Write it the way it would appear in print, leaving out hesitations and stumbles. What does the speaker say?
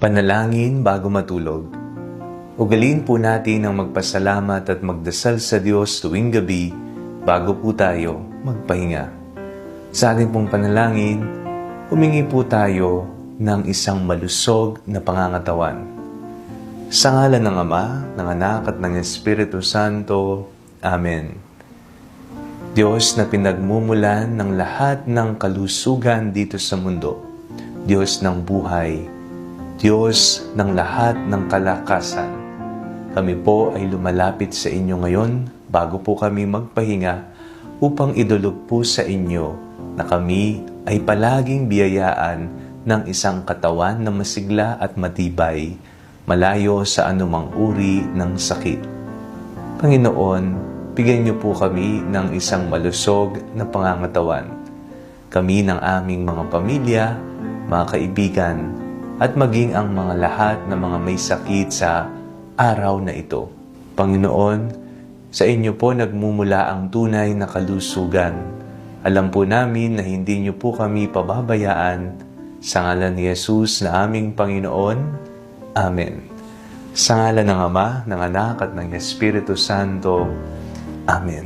Panalangin bago matulog. Ugaliin po natin ang magpasalamat at magdasal sa Diyos tuwing gabi bago po tayo magpahinga. Sa ating pong panalangin, humingi po tayo ng isang malusog na pangangatawan. Sa ngalan ng Ama, ng Anak at ng Espiritu Santo. Amen. Diyos na pinagmumulan ng lahat ng kalusugan dito sa mundo, Diyos ng buhay, Diyos ng lahat ng kalakasan, kami po ay lumalapit sa inyo ngayon bago po kami magpahinga upang idulog po sa inyo na kami ay palaging biyayaan ng isang katawan na masigla at matibay, malayo sa anumang uri ng sakit. Panginoon, bigyan niyo po kami ng isang malusog na pangangatawan. Kami ng aming mga pamilya, mga kaibigan, at maging ang mga lahat ng mga may sakit sa araw na ito. Panginoon, sa inyo po nagmumula ang tunay na kalusugan. Alam po namin na hindi niyo po kami pababayaan. Sa ngalan ni Jesus na aming Panginoon. Amen. Sa ngalan ng Ama, ng Anak at ng Espiritu Santo. Amen.